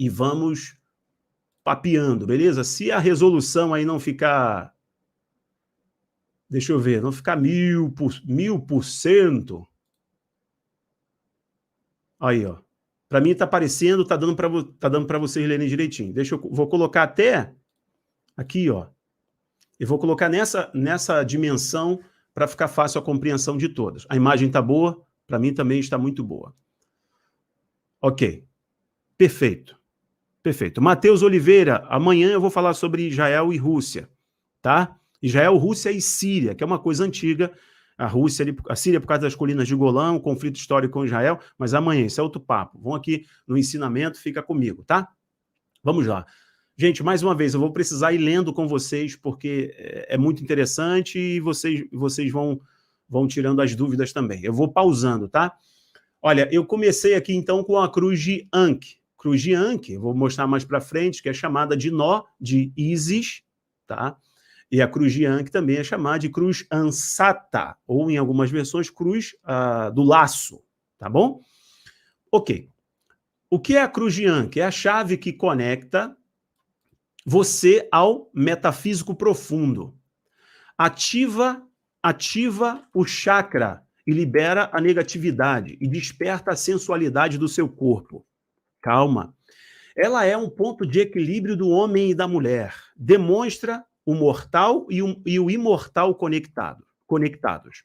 e vamos papeando, beleza? Se a resolução aí não ficar, deixa eu ver, não ficar 1000%, aí, ó. Para mim tá aparecendo, tá dando para vocês lerem direitinho. Vou colocar até aqui, ó. Eu vou colocar nessa dimensão para ficar fácil a compreensão de todas. A imagem tá boa, para mim também está muito boa. Ok, perfeito. Perfeito. Matheus Oliveira, amanhã eu vou falar sobre Israel e Rússia, tá? Israel, Rússia e Síria, que é uma coisa antiga. A Síria por causa das colinas de Golã, um conflito histórico com Israel, mas amanhã, isso é outro papo. Vão aqui no ensinamento, fica comigo, tá? Vamos lá. Gente, mais uma vez, eu vou precisar ir lendo com vocês, porque é muito interessante e vocês vão tirando as dúvidas também. Eu vou pausando, tá? Olha, eu comecei aqui, então, com a cruz de Ankh. Cruz de Ankh, vou mostrar mais para frente, que é chamada de nó de Ísis, tá? E a cruz de Ankh também é chamada de cruz Ansata, ou em algumas versões, cruz do laço, tá bom? Ok. O que é a cruz de Ankh? É a chave que conecta você ao metafísico profundo. Ativa o chakra e libera a negatividade e desperta a sensualidade do seu corpo. Calma. Ela é um ponto de equilíbrio do homem e da mulher. Demonstra o mortal e o imortal conectados.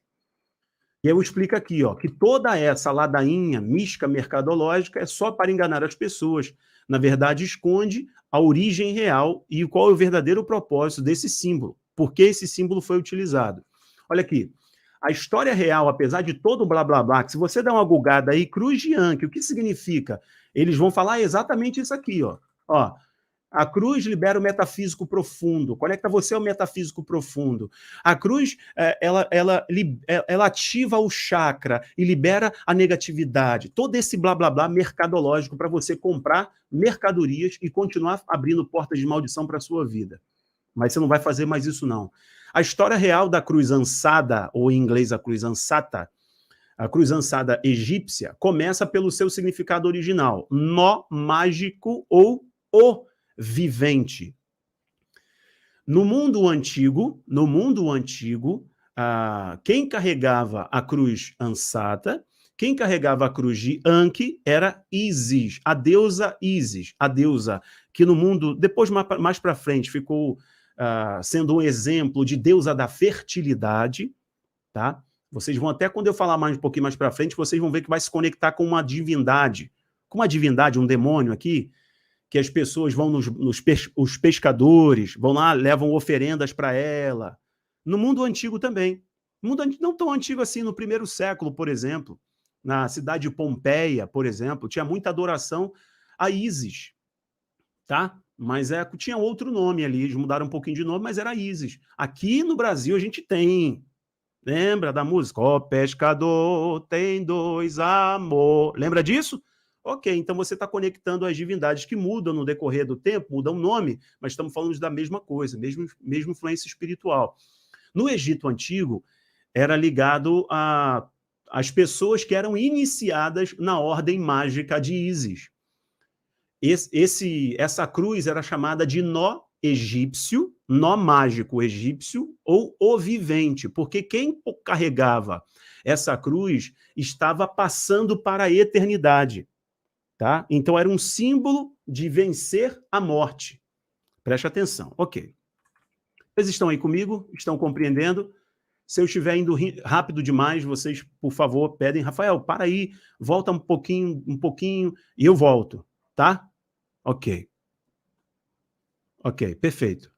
E eu explico aqui, ó, que toda essa ladainha mística mercadológica é só para enganar as pessoas. Na verdade, esconde a origem real e qual é o verdadeiro propósito desse símbolo. Por que esse símbolo foi utilizado? Olha aqui. A história real, apesar de todo o blá blá blá, que se você der uma gulgada aí, cruz de Ankh, o que significa? Eles vão falar exatamente isso aqui, ó. Ó, a cruz libera o metafísico profundo, conecta você ao metafísico profundo. A cruz, ela ativa o chakra e libera a negatividade. Todo esse blá blá blá mercadológico para você comprar mercadorias e continuar abrindo portas de maldição para a sua vida. Mas você não vai fazer mais isso, não. A história real da cruz ansada, ou em inglês a cruz ansata, a cruz ansada egípcia, começa pelo seu significado original, nó mágico ou o vivente. No mundo antigo, quem carregava a cruz ansata, quem carregava a cruz de Ankh era Ísis, a deusa que no mundo, depois mais para frente, ficou sendo um exemplo de deusa da fertilidade, tá? Vocês vão até, quando eu falar um pouquinho mais para frente, vocês vão ver que vai se conectar com uma divindade, um demônio aqui, que as pessoas vão os pescadores, vão lá, levam oferendas para ela. No mundo antigo também. Mundo não tão antigo assim, no 1º século, por exemplo, na cidade de Pompeia, por exemplo, tinha muita adoração a Ísis, tá? Mas tinha outro nome ali, eles mudaram um pouquinho de nome, mas era Ísis. Aqui no Brasil a gente tem, lembra da música? Ó, pescador tem dois amor. Lembra disso? Ok, então você está conectando as divindades que mudam no decorrer do tempo, mudam o nome, mas estamos falando da mesma coisa, mesma influência espiritual. No Egito Antigo, era ligado às pessoas que eram iniciadas na ordem mágica de Ísis. Essa cruz era chamada de nó egípcio, nó mágico egípcio, ou o vivente, porque quem carregava essa cruz estava passando para a eternidade, tá? Então era um símbolo de vencer a morte. Preste atenção, ok. Vocês estão aí comigo? Estão compreendendo? Se eu estiver indo rápido demais, vocês, por favor, pedem, Rafael, para aí, volta um pouquinho, e eu volto, tá? Ok. Ok, perfeito.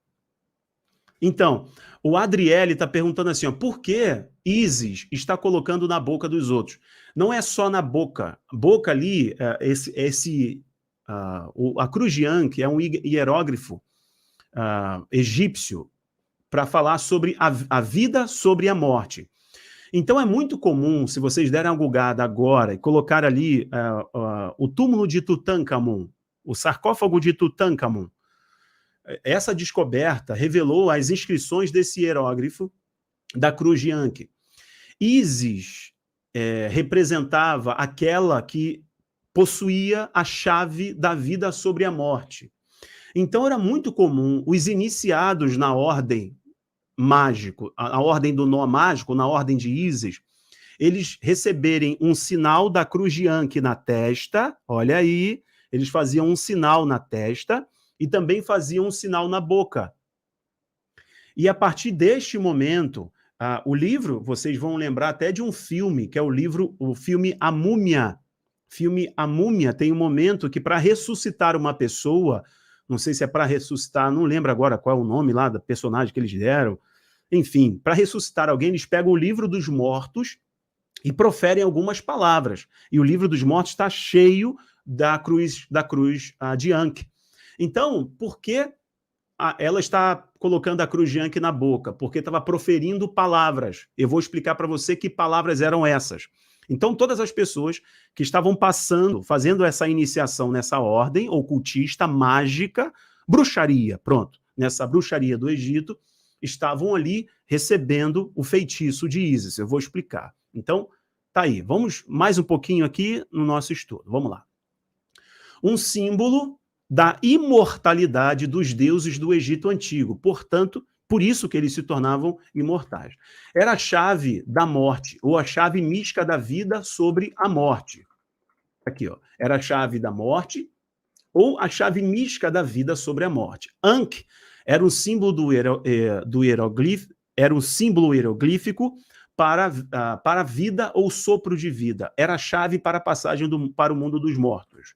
Então, o Adriele está perguntando assim, ó, por que Ísis está colocando na boca dos outros? Não é só na boca. Boca ali, a cruz de Ankh é um hierógrafo egípcio para falar sobre a vida sobre a morte. Então é muito comum, se vocês derem uma gulgada agora e colocar ali o túmulo de Tutankhamun, o sarcófago de Tutankhamun, essa descoberta revelou as inscrições desse hierógrafo da cruz de Ankh. Ísis representava aquela que possuía a chave da vida sobre a morte. Então era muito comum os iniciados na ordem mágico, a ordem do nó mágico, na ordem de Ísis, eles receberem um sinal da cruz de Anki na testa, olha aí, eles faziam um sinal na testa e também faziam um sinal na boca. E a partir deste momento, o livro, vocês vão lembrar até de um filme, que é o filme A Múmia. Filme A Múmia tem um momento que para ressuscitar uma pessoa, não sei se é para ressuscitar, não lembro agora qual é o nome lá do personagem que eles deram, enfim, para ressuscitar alguém, eles pegam o livro dos mortos e proferem algumas palavras. E o livro dos mortos está cheio da cruz de Anki. Então, por que ela está colocando a cruz de Anki na boca? Porque estava proferindo palavras. Eu vou explicar para você que palavras eram essas. Então, todas as pessoas que estavam fazendo essa iniciação nessa ordem ocultista, mágica, bruxaria, pronto, nessa bruxaria do Egito, estavam ali recebendo o feitiço de Ísis. Eu vou explicar. Então, tá aí. Vamos mais um pouquinho aqui no nosso estudo. Vamos lá. Um símbolo da imortalidade dos deuses do Egito Antigo. Portanto, por isso que eles se tornavam imortais. Era a chave da morte, ou a chave mística da vida sobre a morte. Aqui, ó. Era a chave da morte, ou a chave mística da vida sobre a morte. Ankh era um símbolo do hieroglifo, era um símbolo hieroglífico para a vida ou sopro de vida. Era a chave para a passagem para o mundo dos mortos.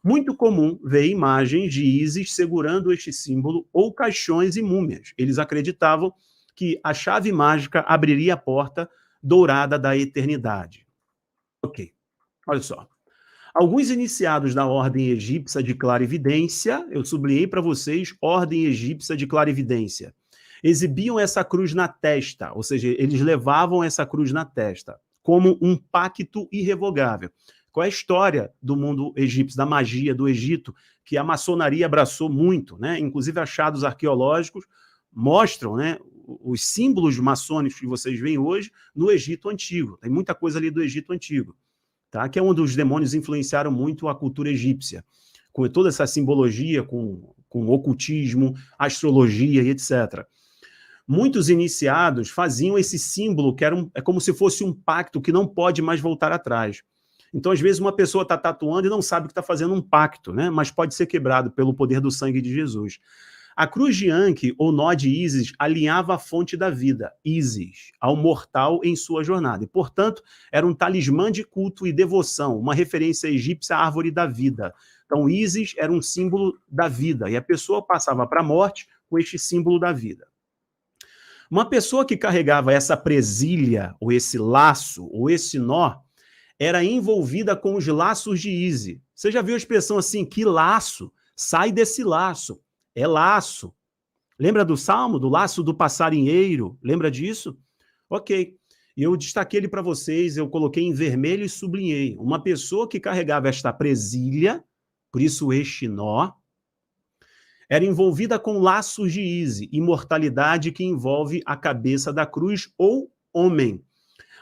Muito comum ver imagens de Ísis segurando este símbolo ou caixões e múmias. Eles acreditavam que a chave mágica abriria a porta dourada da eternidade. Ok, olha só. Alguns iniciados da ordem egípcia de clarividência, eu sublinhei para vocês, ordem egípcia de clarividência, exibiam essa cruz na testa, ou seja, eles levavam essa cruz na testa, como um pacto irrevogável. Qual é a história do mundo egípcio, da magia do Egito, que a maçonaria abraçou muito, né? Inclusive achados arqueológicos mostram, né, os símbolos maçônicos que vocês veem hoje no Egito Antigo. Tem muita coisa ali do Egito Antigo, tá? Que é onde os demônios influenciaram muito a cultura egípcia, com toda essa simbologia, com ocultismo, astrologia e etc. Muitos iniciados faziam esse símbolo, que é como se fosse um pacto que não pode mais voltar atrás. Então, às vezes, uma pessoa está tatuando e não sabe que está fazendo um pacto, né? Mas pode ser quebrado pelo poder do sangue de Jesus. A cruz de Anki, ou nó de Ísis, alinhava a fonte da vida, Ísis, ao mortal em sua jornada. E, portanto, era um talismã de culto e devoção, uma referência egípcia à árvore da vida. Então, Ísis era um símbolo da vida, e a pessoa passava para a morte com este símbolo da vida. Uma pessoa que carregava essa presilha, ou esse laço, ou esse nó, era envolvida com os laços de Ísis. Você já viu a expressão assim, que laço? Sai desse laço. É laço. Lembra do Salmo, do laço do passarinheiro? Lembra disso? Ok. Eu destaquei ele para vocês, eu coloquei em vermelho e sublinhei. Uma pessoa que carregava esta presilha, por isso este nó, era envolvida com laços de Ísis, imortalidade que envolve a cabeça da cruz ou homem.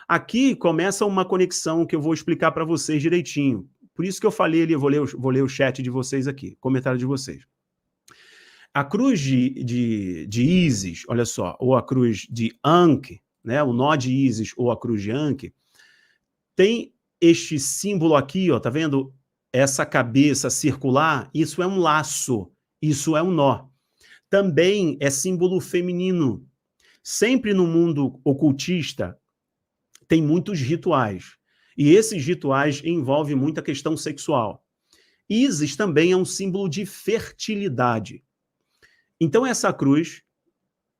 Aqui começa uma conexão que eu vou explicar para vocês direitinho. Por isso que eu falei ali, eu vou ler o chat de vocês aqui, comentário de vocês. A cruz de Ísis, olha só, ou a cruz de Anki, né, o nó de Ísis ou a cruz de Anki, tem este símbolo aqui, ó, tá vendo? Essa cabeça circular, isso é um laço, isso é um nó. Também é símbolo feminino. Sempre no mundo ocultista, tem muitos rituais. E esses rituais envolvem muita questão sexual. Ísis também é um símbolo de fertilidade. Então, essa cruz,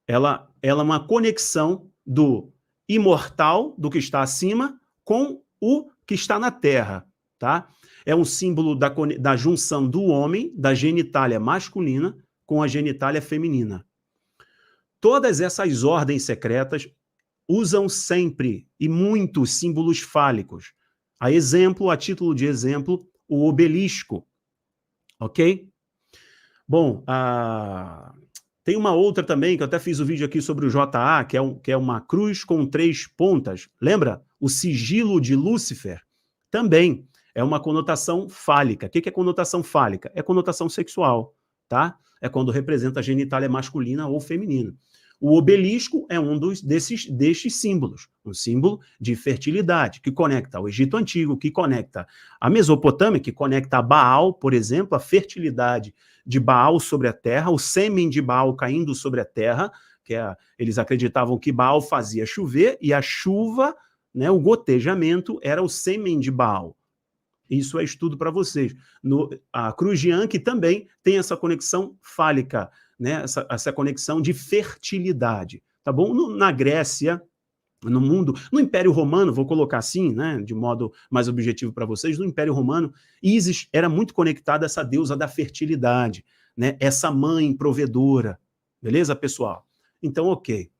ela é uma conexão do imortal, do que está acima, com o que está na terra, tá? É um símbolo da junção do homem, da genitália masculina, com a genitália feminina. Todas essas ordens secretas usam sempre e muitos símbolos fálicos. A título de exemplo, o obelisco. Ok? Bom, tem uma outra também, que eu até fiz o vídeo aqui sobre o JA, que é uma cruz com 3 pontas. Lembra? O sigilo de Lúcifer. Também é uma conotação fálica. O que é conotação fálica? É conotação sexual, tá? É quando representa a genitália masculina ou feminina. O obelisco é um destes símbolos, um símbolo de fertilidade, que conecta ao Egito Antigo, que conecta a Mesopotâmia, que conecta a Baal, por exemplo, a fertilidade de Baal sobre a terra, o sêmen de Baal caindo sobre a terra, eles acreditavam que Baal fazia chover, e a chuva, né, o gotejamento, era o sêmen de Baal. Isso é estudo para vocês. A cruz de Anki também tem essa conexão fálica, né? Essa conexão de fertilidade, tá bom? Na Grécia, no mundo, no Império Romano, vou colocar assim, né, de modo mais objetivo para vocês, no Império Romano, Ísis era muito conectada a essa deusa da fertilidade, né? Essa mãe provedora, beleza, pessoal? Então, ok.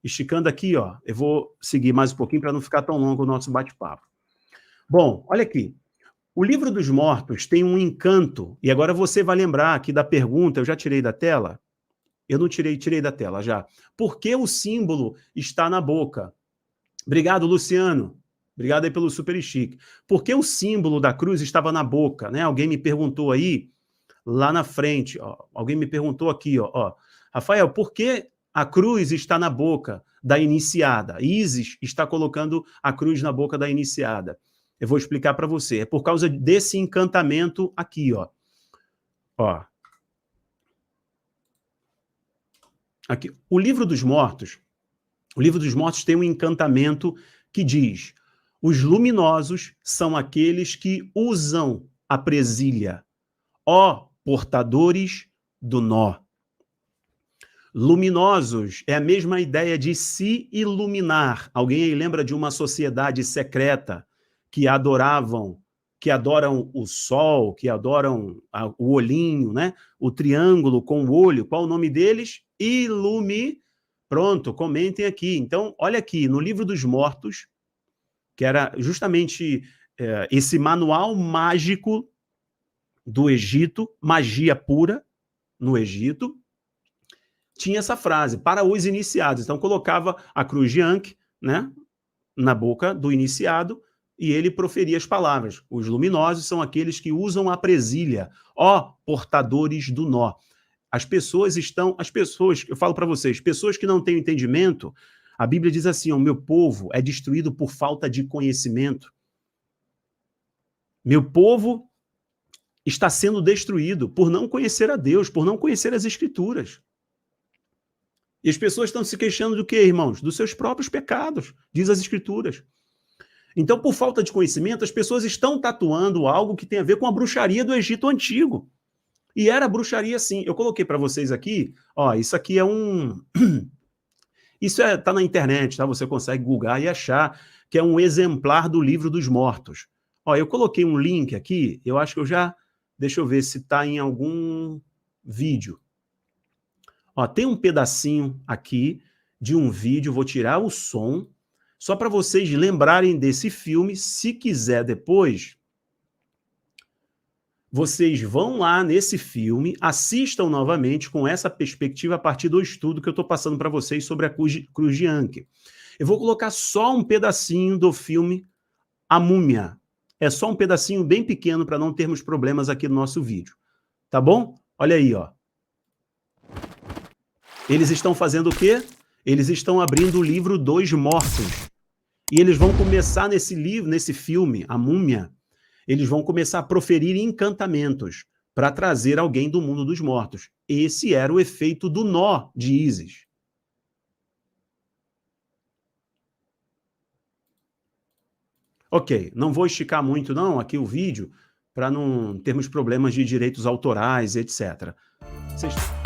Esticando aqui, ó, eu vou seguir mais um pouquinho para não ficar tão longo o nosso bate-papo. Bom, olha aqui. O Livro dos Mortos tem um encanto, e agora você vai lembrar aqui da pergunta, eu já tirei da tela? Eu não tirei da tela já. Por que o símbolo está na boca? Obrigado, Luciano. Obrigado aí pelo super chique. Por que o símbolo da cruz estava na boca? Né? Alguém me perguntou aí, lá na frente. Ó. Alguém me perguntou aqui, ó. Rafael, por que a cruz está na boca da iniciada? Ísis está colocando a cruz na boca da iniciada. Eu vou explicar para você. É por causa desse encantamento aqui, ó. Ó. Aqui. O Livro dos Mortos tem um encantamento que diz: os luminosos são aqueles que usam a presilha, ó portadores do nó. Luminosos é a mesma ideia de se iluminar. Alguém aí lembra de uma sociedade secreta que adoram o sol, que adoram o olhinho, né? O triângulo com o olho. Qual o nome deles? Pronto, comentem aqui. Então, olha aqui, no Livro dos Mortos, que era justamente esse manual mágico do Egito, magia pura no Egito, tinha essa frase, para os iniciados. Então, colocava a cruz de Anki, né, na boca do iniciado, e ele proferia as palavras. Os luminosos são aqueles que usam a presilha, ó portadores do nó. As pessoas, eu falo para vocês, pessoas que não têm entendimento, a Bíblia diz assim, o meu povo é destruído por falta de conhecimento. Meu povo está sendo destruído por não conhecer a Deus, por não conhecer as Escrituras. E as pessoas estão se queixando do quê, irmãos? Dos seus próprios pecados, diz as Escrituras. Então, por falta de conhecimento, as pessoas estão tatuando algo que tem a ver com a bruxaria do Egito Antigo. E era bruxaria sim. Eu coloquei para vocês aqui, ó, isso aqui é um... Isso tá na internet, tá? Você consegue googar e achar que é um exemplar do Livro dos Mortos. Ó, eu coloquei um link aqui, eu acho que eu já... Deixa eu ver se está em algum vídeo. Ó, tem um pedacinho aqui de um vídeo, vou tirar o som, só para vocês lembrarem desse filme. Se quiser depois, vocês vão lá nesse filme, assistam novamente com essa perspectiva a partir do estudo que eu estou passando para vocês sobre a cruz de Anki. Eu vou colocar só um pedacinho do filme A Múmia. É só um pedacinho bem pequeno para não termos problemas aqui no nosso vídeo. Tá bom? Olha aí, ó. Eles estão fazendo o quê? Eles estão abrindo o livro dos mortos. E eles vão começar nesse livro, nesse filme, A Múmia, eles vão começar a proferir encantamentos para trazer alguém do mundo dos mortos. Esse era o efeito do nó de Ísis. Ok, não vou esticar muito não aqui o vídeo, para não termos problemas de direitos autorais, etc. Vocês...